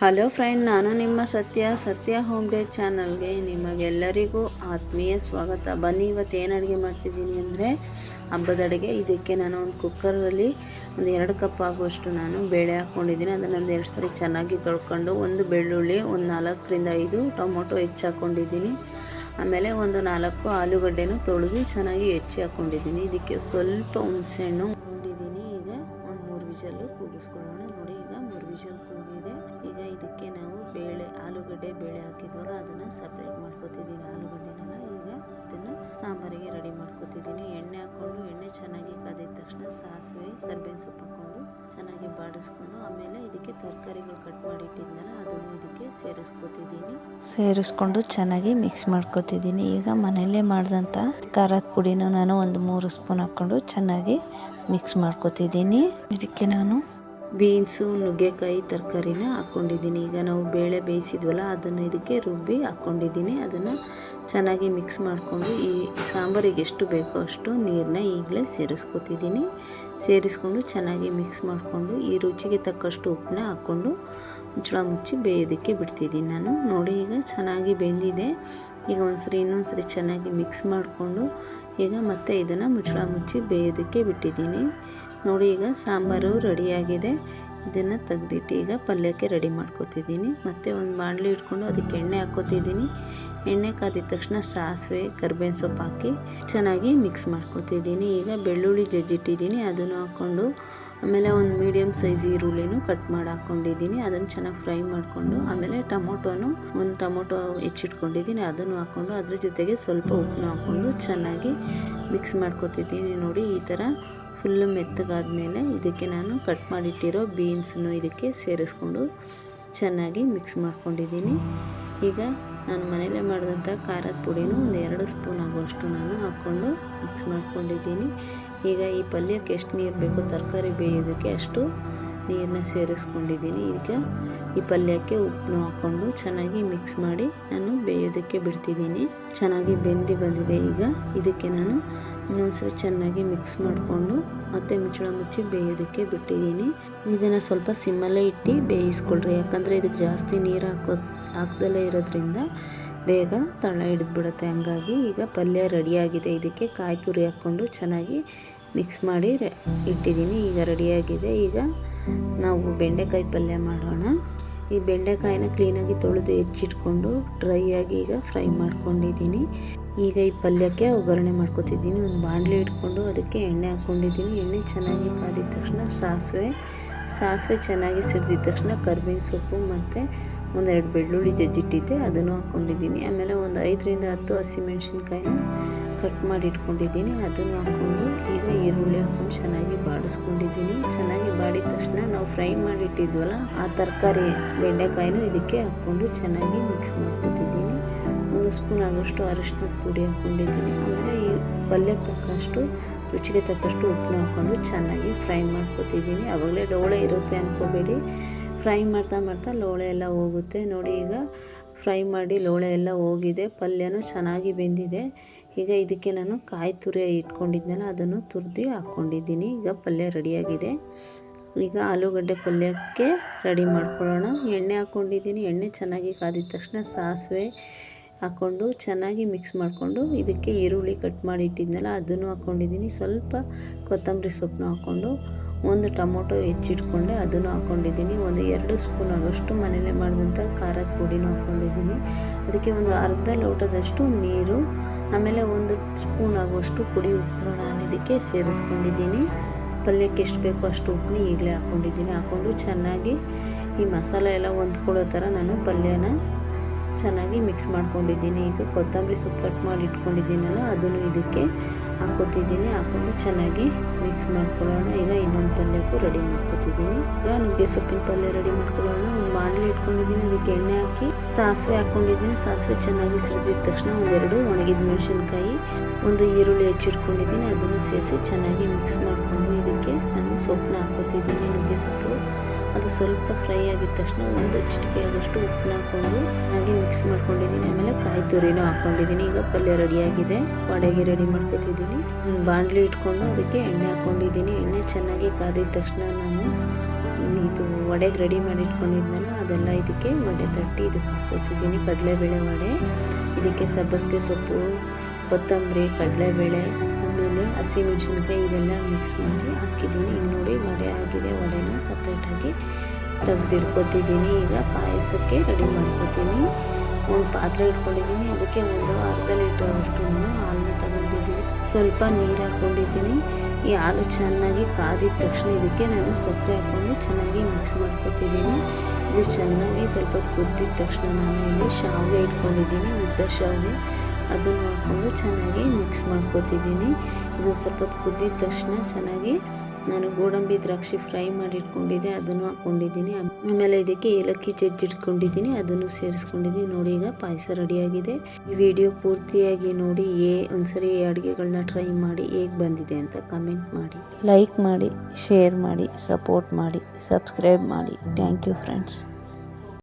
Hello friend, ನಾನು ನಿಮ್ಮ ಸತ್ಯ ಹೋಮ್ ಡೇ ಚಾನಲ್ಗೆ ನಿಮಗೆಲ್ಲರಿಗೂ ಆತ್ಮೀಯ ಸ್ವಾಗತ. ಬನ್ನಿ, ಇವತ್ತು ಏನು ಅಡುಗೆ ಮಾಡ್ತಿದ್ದೀನಿ ಅಂದರೆ ಹಬ್ಬದ ಅಡುಗೆ. ಇದಕ್ಕೆ ನಾನು ಒಂದು ಕುಕ್ಕರಲ್ಲಿ ಒಂದು 2 ಕಪ್ ಆಗುವಷ್ಟು ನಾನು ಬೇಳೆ ಹಾಕ್ಕೊಂಡಿದ್ದೀನಿ. ಅದನ್ನು 2 ಸರಿ ಚೆನ್ನಾಗಿ ತೊಳ್ಕೊಂಡು, ಒಂದು ಬೆಳ್ಳುಳ್ಳಿ, ಒಂದು 4ರಿಂದ 5 ಟೊಮೊಟೊ ಹೆಚ್ಚಿ ಹಾಕ್ಕೊಂಡಿದ್ದೀನಿ. ಆಮೇಲೆ ಒಂದು 4 ಆಲೂಗಡ್ಡೆನೂ ತೊಳೆದು ಚೆನ್ನಾಗಿ ಹೆಚ್ಚಿ ಹಾಕ್ಕೊಂಡಿದ್ದೀನಿ. ಇದಕ್ಕೆ ಸ್ವಲ್ಪ ಹುಣಸೆಹಣ್ಣು ಹಾಕ್ಕೊಂಡಿದ್ದೀನಿ. ಈಗ ಒಂದು 3 ವಿಷಲ್ಲು ಕೂಗಿಸ್ಕೊಳ್ಳೋಣ. ನೋಡಿ, ಈಗ 3 ವಿಷಲ್ ಕೂಗಿದೆ. ಈಗ ಇದಕ್ಕೆ ನಾವು ಆಲೂಗಡ್ಡೆ ಬೇಳೆ ಹಾಕಿದ್ವಲ್ಲ, ಅದನ್ನು ಸಪ್ರೇಟ್ ಮಾಡ್ಕೊತಿದ್ದೀನಿ. ಆಲೂಗಡ್ಡೆನೆಲ್ಲ ಈಗ ಇದನ್ನು ಸಾಂಬಾರಿಗೆ ರೆಡಿ ಮಾಡ್ಕೊತಿದ್ದೀನಿ. ಎಣ್ಣೆ ಹಾಕ್ಕೊಂಡು, ಎಣ್ಣೆ ಚೆನ್ನಾಗಿ ಕಾದಿದ ತಕ್ಷಣ ಸಾಸಿವೆ, ಕರಿಬೇವಿನ ಸೊಪ್ಪು ಹಾಕ್ಕೊಂಡು ಚೆನ್ನಾಗಿ ಬಾಡಿಸ್ಕೊಂಡು, ಆಮೇಲೆ ಇದಕ್ಕೆ ತರಕಾರಿಗಳು ಕಟ್ ಮಾಡಿ ಇಟ್ಟಿದ್ನಲ್ಲ ಅದನ್ನು ಇದಕ್ಕೆ ಸೇರಿಸ್ಕೊಂಡು ಚೆನ್ನಾಗಿ ಮಿಕ್ಸ್ ಮಾಡ್ಕೊತಿದ್ದೀನಿ. ಈಗ ಮನೆಯಲ್ಲೇ ಮಾಡಿದಂಥ ಖಾರದ ಪುಡಿನೂ ನಾನು ಒಂದು 3 ಸ್ಪೂನ್ ಹಾಕ್ಕೊಂಡು ಚೆನ್ನಾಗಿ ಮಿಕ್ಸ್ ಮಾಡ್ಕೊತಿದ್ದೀನಿ. ಇದಕ್ಕೆ ನಾನು ಬೀನ್ಸು, ನುಗ್ಗೆಕಾಯಿ ತರಕಾರಿನ ಹಾಕ್ಕೊಂಡಿದ್ದೀನಿ. ಈಗ ನಾವು ಬೇಳೆ ಬೇಯಿಸಿದ್ವಲ್ಲ, ಅದನ್ನು ಇದಕ್ಕೆ ರುಬ್ಬಿ ಹಾಕ್ಕೊಂಡಿದ್ದೀನಿ. ಅದನ್ನು ಚೆನ್ನಾಗಿ ಮಿಕ್ಸ್ ಮಾಡಿಕೊಂಡು, ಈ ಸಾಂಬಾರಿಗೆ ಎಷ್ಟು ಬೇಕೋ ಅಷ್ಟು ನೀರನ್ನ ಈಗಲೇ ಸೇರಿಸ್ಕೊಂಡು ಚೆನ್ನಾಗಿ ಮಿಕ್ಸ್ ಮಾಡಿಕೊಂಡು, ಈ ರುಚಿಗೆ ತಕ್ಕಷ್ಟು ಉಪ್ಪನ್ನ ಹಾಕ್ಕೊಂಡು ಮುಚ್ಚಳ ಮುಚ್ಚಿ ಬೇಯೋದಕ್ಕೆ ಬಿಡ್ತಿದ್ದೀನಿ ನಾನು. ನೋಡಿ, ಈಗ ಚೆನ್ನಾಗಿ ಬೆಂದಿದೆ. ಈಗ ಇನ್ನೊಂದ್ಸರಿ ಚೆನ್ನಾಗಿ ಮಿಕ್ಸ್ ಮಾಡಿಕೊಂಡು, ಈಗ ಮತ್ತೆ ಇದನ್ನು ಮುಚ್ಚಳ ಮುಚ್ಚಿ ಬೇಯೋದಕ್ಕೆ ಬಿಟ್ಟಿದ್ದೀನಿ. ನೋಡಿ, ಈಗ ಸಾಂಬಾರು ರೆಡಿಯಾಗಿದೆ. ಇದನ್ನು ತೆಗೆದಿಟ್ಟು ಈಗ ಪಲ್ಯಕ್ಕೆ ರೆಡಿ ಮಾಡ್ಕೊತಿದ್ದೀನಿ. ಮತ್ತು ಒಂದು ಬಾಣಲಿ ಇಟ್ಕೊಂಡು ಅದಕ್ಕೆ ಎಣ್ಣೆ ಹಾಕ್ಕೊತಿದ್ದೀನಿ. ಎಣ್ಣೆ ಕಾದಿದ ತಕ್ಷಣ ಸಾಸಿವೆ, ಕರಿಬೇವಿನ ಸೊಪ್ಪು ಹಾಕಿ ಚೆನ್ನಾಗಿ ಮಿಕ್ಸ್ ಮಾಡ್ಕೊತಿದ್ದೀನಿ. ಈಗ ಬೆಳ್ಳುಳ್ಳಿ ಜಜ್ಜಿಟ್ಟಿದ್ದೀನಿ, ಅದನ್ನು ಹಾಕ್ಕೊಂಡು, ಆಮೇಲೆ ಒಂದು ಮೀಡಿಯಮ್ ಸೈಜ್ ಈರುಳ್ಳಿನೂ ಕಟ್ ಮಾಡಿ ಹಾಕ್ಕೊಂಡಿದ್ದೀನಿ. ಅದನ್ನು ಚೆನ್ನಾಗಿ ಫ್ರೈ ಮಾಡಿಕೊಂಡು, ಆಮೇಲೆ ಒಂದು ಟೊಮೊಟೊ ಹೆಚ್ಚಿಟ್ಕೊಂಡಿದ್ದೀನಿ, ಅದನ್ನು ಹಾಕ್ಕೊಂಡು ಅದ್ರ ಜೊತೆಗೆ ಸ್ವಲ್ಪ ಉಪ್ಪನ್ನ ಹಾಕ್ಕೊಂಡು ಚೆನ್ನಾಗಿ ಮಿಕ್ಸ್ ಮಾಡ್ಕೊತಿದ್ದೀನಿ. ನೋಡಿ, ಈ ಥರ ಫುಲ್ಲು ಮೆತ್ತಗಾದ್ಮೇಲೆ ಇದಕ್ಕೆ ನಾನು ಕಟ್ ಮಾಡಿಟ್ಟಿರೋ ಬೀನ್ಸನ್ನು ಇದಕ್ಕೆ ಸೇರಿಸ್ಕೊಂಡು ಚೆನ್ನಾಗಿ ಮಿಕ್ಸ್ ಮಾಡ್ಕೊಂಡಿದ್ದೀನಿ. ಈಗ ನಾನು ಮನೇಲೇ ಮಾಡಿದಂಥ ಖಾರದ ಪುಡಿನೂ ಒಂದು 2 ಸ್ಪೂನ್ ಆಗುವಷ್ಟು ನಾನು ಹಾಕ್ಕೊಂಡು ಮಿಕ್ಸ್ ಮಾಡ್ಕೊಂಡಿದ್ದೀನಿ. ಈಗ ಈ ಪಲ್ಯಕ್ಕೆ ಎಷ್ಟು ನೀರು ಬೇಕೋ ತರಕಾರಿ ಬೇಯೋದಕ್ಕೆ ಅಷ್ಟು ನೀರನ್ನ ಸೇರಿಸ್ಕೊಂಡಿದ್ದೀನಿ. ಈಗ ಈ ಪಲ್ಯಕ್ಕೆ ಉಪ್ಪನ್ನು ಹಾಕ್ಕೊಂಡು ಚೆನ್ನಾಗಿ ಮಿಕ್ಸ್ ಮಾಡಿ ನಾನು ಬೇಯೋದಕ್ಕೆ ಬಿಡ್ತಿದ್ದೀನಿ. ಚೆನ್ನಾಗಿ ಬೆಂದು ಬಂದಿದೆ. ಈಗ ಇದಕ್ಕೆ ನಾನು ಇನ್ನೊಂದ್ಸರಿ ಚೆನ್ನಾಗಿ ಮಿಕ್ಸ್ ಮಾಡಿಕೊಂಡು ಮತ್ತೆ ಮುಚ್ಚಳ ಮುಚ್ಚಿ ಬೇಯೋದಕ್ಕೆ ಬಿಟ್ಟಿದ್ದೀನಿ. ಇದನ್ನು ಸ್ವಲ್ಪ ಸಿಮ್ಮಲ್ಲೇ ಇಟ್ಟು ಬೇಯಿಸ್ಕೊಳ್ರಿ, ಯಾಕಂದರೆ ಇದಕ್ಕೆ ಜಾಸ್ತಿ ನೀರು ಹಾಕ್ದಲ್ಲೇ ಇರೋದ್ರಿಂದ ಬೇಗ ತಳ ಹಿಡಿದ್ಬಿಡುತ್ತೆ. ಹಂಗಾಗಿ ಈಗ ಪಲ್ಯ ರೆಡಿಯಾಗಿದೆ. ಇದಕ್ಕೆ ಕಾಯಿ ತುರಿ ಹಾಕ್ಕೊಂಡು ಚೆನ್ನಾಗಿ ಮಿಕ್ಸ್ ಮಾಡಿ ಇಟ್ಟಿದ್ದೀನಿ. ಈಗ ರೆಡಿಯಾಗಿದೆ. ಈಗ ನಾವು ಬೆಂಡೆಕಾಯಿ ಪಲ್ಯ ಮಾಡೋಣ. ಈ ಬೆಂಡೆಕಾಯಿನ ಕ್ಲೀನಾಗಿ ತೊಳೆದು ಹೆಚ್ಚಿಟ್ಕೊಂಡು ಡ್ರೈಯಾಗಿ ಈಗ ಫ್ರೈ ಮಾಡ್ಕೊಂಡಿದ್ದೀನಿ. ಈಗ ಈ ಪಲ್ಯಕ್ಕೆ ಒಗ್ಗರಣೆ ಮಾಡ್ಕೊತಿದ್ದೀನಿ. ಒಂದು ಬಾಣಲಿ ಇಟ್ಕೊಂಡು ಅದಕ್ಕೆ ಎಣ್ಣೆ ಹಾಕ್ಕೊಂಡಿದ್ದೀನಿ. ಎಣ್ಣೆ ಚೆನ್ನಾಗಿ ಕಾದಿದ ತಕ್ಷಣ ಸಾಸಿವೆ ಚೆನ್ನಾಗಿ ಸಿಡಿದ ತಕ್ಷಣ ಕರಿಬೇವಿನ ಸೊಪ್ಪು ಮತ್ತು 1-2 ಬೆಳ್ಳುಳ್ಳಿ ಜಜ್ಜಿಟ್ಟಿದ್ದೆ ಅದನ್ನು ಹಾಕ್ಕೊಂಡಿದ್ದೀನಿ. ಆಮೇಲೆ ಒಂದು 5ರಿಂದ 10 ಹಸಿಮೆಣ್ಸಿನ್ಕಾಯಿನ ಕಟ್ ಮಾಡಿ ಇಟ್ಕೊಂಡಿದ್ದೀನಿ, ಅದನ್ನು ಹಾಕ್ಕೊಂಡು ಈಗ ಈರುಳ್ಳಿ ಹಾಕ್ಕೊಂಡು ಚೆನ್ನಾಗಿ ಬಾಡಿಸ್ಕೊಂಡಿದ್ದೀನಿ. ಚೆನ್ನಾಗಿ ಬಾಡಿದ ತಕ್ಷಣ ನಾವು ಫ್ರೈ ಮಾಡಿಟ್ಟಿದ್ವಲ್ಲ ಆ ತರಕಾರಿ ಬೆಂಡೆಕಾಯಿನೂ ಇದಕ್ಕೆ ಹಾಕ್ಕೊಂಡು ಚೆನ್ನಾಗಿ ಮಿಕ್ಸ್ ಮಾಡ್ಕೊತಿದ್ದೀನಿ. 1 ಸ್ಪೂನ್ ಆಗೋಷ್ಟು ಅರಿಶಿನದ ಪುಡಿ ಹಾಕ್ಕೊಂಡಿದ್ದೀನಿ. ಆಮೇಲೆ ಈ ಪಲ್ಯಕ್ಕೆ ತಕ್ಕಷ್ಟು ರುಚಿಗೆ ತಕ್ಕಷ್ಟು ಉಪ್ಪನ್ನ ಹಾಕ್ಕೊಂಡು ಚೆನ್ನಾಗಿ ಫ್ರೈ ಮಾಡ್ಕೊತಿದ್ದೀನಿ. ಆವಾಗಲೇ ಲೋಳೆ ಇರುತ್ತೆ ಅಂದ್ಕೋಬೇಡಿ, ಫ್ರೈ ಮಾಡ್ತಾ ಲೋಳೆ ಎಲ್ಲ ಹೋಗುತ್ತೆ. ನೋಡಿ, ಈಗ ಫ್ರೈ ಮಾಡಿ ಲೋಳೆ ಎಲ್ಲ ಹೋಗಿದೆ. ಪಲ್ಯನೂ ಚೆನ್ನಾಗಿ ಬೆಂದಿದೆ. ಈಗ ಇದಕ್ಕೆ ನಾನು ಕಾಯಿ ತುರಿ ಇಟ್ಕೊಂಡಿದ್ನಲ್ಲ ಅದನ್ನು ತುರಿದು ಹಾಕ್ಕೊಂಡಿದ್ದೀನಿ. ಈಗ ಪಲ್ಯ ರೆಡಿಯಾಗಿದೆ. ಈಗ ಆಲೂಗಡ್ಡೆ ಪಲ್ಯಕ್ಕೆ ರೆಡಿ ಮಾಡ್ಕೊಳ್ಳೋಣ. ಎಣ್ಣೆ ಹಾಕ್ಕೊಂಡಿದ್ದೀನಿ. ಎಣ್ಣೆ ಚೆನ್ನಾಗಿ ಕಾದಿದ ತಕ್ಷಣ ಸಾಸಿವೆ ಹಾಕ್ಕೊಂಡು ಚೆನ್ನಾಗಿ ಮಿಕ್ಸ್ ಮಾಡಿಕೊಂಡು, ಇದಕ್ಕೆ ಈರುಳ್ಳಿ ಕಟ್ ಮಾಡಿ ಇಟ್ಟಿದ್ನಲ್ಲ ಅದನ್ನು ಹಾಕ್ಕೊಂಡಿದ್ದೀನಿ. ಸ್ವಲ್ಪ ಕೊತ್ತಂಬರಿ ಸೊಪ್ಪನ್ನ ಹಾಕ್ಕೊಂಡು, ಒಂದು ಟೊಮೊಟೊ ಹೆಚ್ಚಿಟ್ಕೊಂಡೆ ಅದನ್ನು ಹಾಕ್ಕೊಂಡಿದ್ದೀನಿ. ಒಂದು 2 ಸ್ಪೂನ್ ಆಗೋಷ್ಟು ಮನೇಲೇ ಮಾಡಿದಂಥ ಖಾರದ ಪುಡಿನೂ ಹಾಕ್ಕೊಂಡಿದ್ದೀನಿ. ಅದಕ್ಕೆ ಒಂದು ಅರ್ಧ ಲೋಟದಷ್ಟು ನೀರು, ಆಮೇಲೆ 1 ಸ್ಪೂನ್ ಆಗುವಷ್ಟು ಪುಡಿ ಉಪ್ಪು ನಾನು ಇದಕ್ಕೆ ಸೇರಿಸ್ಕೊಂಡಿದ್ದೀನಿ. ಪಲ್ಯಕ್ಕೆ ಎಷ್ಟು ಬೇಕೋ ಅಷ್ಟು ಉಪ್ಪನ್ನ ಈಗಲೇ ಹಾಕ್ಕೊಂಡು ಚೆನ್ನಾಗಿ ಈ ಮಸಾಲೆ ಎಲ್ಲ ಹೊಂದ್ಕೊಳ್ಳೋ ಥರ ನಾನು ಪಲ್ಯನ ಚೆನ್ನಾಗಿ ಮಿಕ್ಸ್ ಮಾಡ್ಕೊಂಡಿದ್ದೀನಿ. ಈಗ ಕೊತ್ತಂಬರಿ ಸೊಪ್ಪು ಕಟ್ ಮಾಡಿ ಇಟ್ಕೊಂಡಿದ್ದೀನಲ್ಲ ಅದನ್ನು ಇದಕ್ಕೆ ಹಾಕ್ಕೊತಿದ್ದೀನಿ. ಹಾಕ್ಕೊಂಡು ಚೆನ್ನಾಗಿ ಮಿಕ್ಸ್ ಮಾಡ್ಕೊಳ್ಳೋಣ. ಈಗ ಇನ್ನೊಂದು ಪಲ್ಯಕ್ಕೂ ರೆಡಿ ಮಾಡ್ಕೊತಿದ್ದೀನಿ. ಈಗ ನುಗ್ಗೆ ಸೊಪ್ಪಿನ ಪಲ್ಯ ರೆಡಿ ಮಾಡ್ಕೊಳ್ಳೋಣ. ಒಂದು ಬಾಣಲಿ ಇಟ್ಕೊಂಡಿದ್ದೀನಿ, ಅದಕ್ಕೆ ಎಣ್ಣೆ ಹಾಕಿ ಸಾಸಿವೆ ಹಾಕ್ಕೊಂಡಿದ್ದೀನಿ. ಸಾಸಿವೆ ಚೆನ್ನಾಗಿ ಸಿಡಿದ ತಕ್ಷಣ 1-2 ಒಣಗಿದ ಮೆಣಸಿನ್ಕಾಯಿ, 1 ಈರುಳ್ಳಿ ಹೆಚ್ಚಿಟ್ಕೊಂಡಿದ್ದೀನಿ, ಅದನ್ನು ಸೇರಿಸಿ ಚೆನ್ನಾಗಿ ಮಿಕ್ಸ್ ಮಾಡಿಕೊಂಡು ಇದಕ್ಕೆ ನಾನು ಸೊಪ್ಪನ್ನ ಹಾಕ್ಕೊತಿದ್ದೀನಿ. ನುಗ್ಗೆ ಸೊಪ್ಪು ಅದು ಸ್ವಲ್ಪ ಫ್ರೈ ಆಗಿದ ತಕ್ಷಣ 1 ಚಿಟಿಕೆ ಆದಷ್ಟು ಉಪ್ಪನ್ನ ಹಾಕ್ಕೊಂಡು ಹಾಗೆ ಮಿಕ್ಸ್ ಮಾಡ್ಕೊಂಡಿದ್ದೀನಿ. ಆಮೇಲೆ ಕಾಯಿ ತುರಿನೂ ಹಾಕ್ಕೊಂಡಿದ್ದೀನಿ. ಈಗ ಪಲ್ಯ ರೆಡಿಯಾಗಿದೆ. ವಡೆಗೆ ರೆಡಿ ಮಾಡ್ಕೊತಿದ್ದೀನಿ. ಬಾಣಲಿ ಇಟ್ಕೊಂಡು ಅದಕ್ಕೆ ಎಣ್ಣೆ ಹಾಕ್ಕೊಂಡಿದ್ದೀನಿ. ಎಣ್ಣೆ ಚೆನ್ನಾಗಿ ಕಾದಿದ ತಕ್ಷಣ ನಾನು ಇದು ವಡೆಗೆ ರೆಡಿ ಮಾಡಿ ಇಟ್ಕೊಂಡಿದ್ನಲ್ಲ ಅದೆಲ್ಲ ಇದಕ್ಕೆ ವಡೆ ತಟ್ಟಿ ಇದಕ್ಕೆ ಹಾಕ್ಕೊತಿದ್ದೀನಿ. ಕಡಲೆಬೇಳೆ ವಡೆ, ಇದಕ್ಕೆ ಸಬ್ಬಸಿಗೆ ಸೊಪ್ಪು, ಕೊತ್ತಂಬರಿ, ಕಡಲೆಬೇಳೆ, ಆಮೇಲೆ ಹಸಿಮೆಣಸಿನ್ಕಾಯಿ ಇದೆಲ್ಲ ಮಿಕ್ಸ್ ಮಾಡಿ ಹಾಕಿದ್ದೀನಿ. ಈಗ ನೋಡಿ ವಡೆ ಆಗಿದೆ. ವಡೆನ ಸಪ್ರೇಟಾಗಿ ತೆಗೆದಿಟ್ಕೊತಿದ್ದೀನಿ. ಈಗ ಪಾಯಸಕ್ಕೆ ರೆಡಿ ಮಾಡ್ಕೊತೀನಿ. ಒಂದು ಪಾತ್ರೆ ಇಟ್ಕೊಂಡಿದ್ದೀನಿ, ಅದಕ್ಕೆ ಒಂದು ಅರ್ಧ ಲೀಟರ್ ಅಷ್ಟು ಹಾಲನ್ನ ತಗೊಂಡಿದ್ದೀನಿ. ಸ್ವಲ್ಪ ನೀರು ಹಾಕ್ಕೊಂಡಿದ್ದೀನಿ. ಈ ಹಾಲು ಚೆನ್ನಾಗಿ ಕಾದಿದ ತಕ್ಷಣ ಇದಕ್ಕೆ ನಾನು ಸಕ್ಕರೆ ಹಾಕ್ಕೊಂಡು ಚೆನ್ನಾಗಿ ಮಿಕ್ಸ್ ಮಾಡ್ಕೊತಿದ್ದೀನಿ. ಇದು ಚೆನ್ನಾಗಿ ಸ್ವಲ್ಪ ಕುದ್ದಿದ ತಕ್ಷಣ ನಾನು ಇಲ್ಲಿ ಶಾವಿಗೆ ಇಟ್ಕೊಂಡಿದ್ದೀನಿ, ಉದ್ದ ಶಾವಿಗೆ, ಅದನ್ನು ಹಾಕ್ಕೊಂಡು ಚೆನ್ನಾಗಿ ಮಿಕ್ಸ್ ಮಾಡ್ಕೊತಿದ್ದೀನಿ. ಇದು ಸ್ವಲ್ಪ ಕುದ್ದಿದ ತಕ್ಷಣ ಚೆನ್ನಾಗಿ ನಾನು ಗೋಡಂಬಿ ದ್ರಾಕ್ಷಿ ಫ್ರೈ ಮಾಡಿ ಇಟ್ಕೊಂಡಿದ್ದೆ, ಅದನ್ನು ಹಾಕ್ಕೊಂಡಿದ್ದೀನಿ. ಆಮೇಲೆ ಇದಕ್ಕೆ ಏಲಕ್ಕಿ ಜಜ್ಜಿಟ್ಕೊಂಡಿದ್ದೀನಿ, ಅದನ್ನು ಸೇರಿಸ್ಕೊಂಡಿದ್ದೀನಿ. ನೋಡಿ ಈಗ ಪಾಯಸ ರೆಡಿಯಾಗಿದೆ. ಈ ವಿಡಿಯೋ ಪೂರ್ತಿಯಾಗಿ ನೋಡಿ ಒಂದ್ಸರಿ ಅಡುಗೆಗಳನ್ನ ಟ್ರೈ ಮಾಡಿ ಹೇಗೆ ಬಂದಿದೆ ಅಂತ ಕಮೆಂಟ್ ಮಾಡಿ, ಲೈಕ್ ಮಾಡಿ, ಶೇರ್ ಮಾಡಿ, ಸಪೋರ್ಟ್ ಮಾಡಿ, ಸಬ್ಸ್ಕ್ರೈಬ್ ಮಾಡಿ. Thank you friends.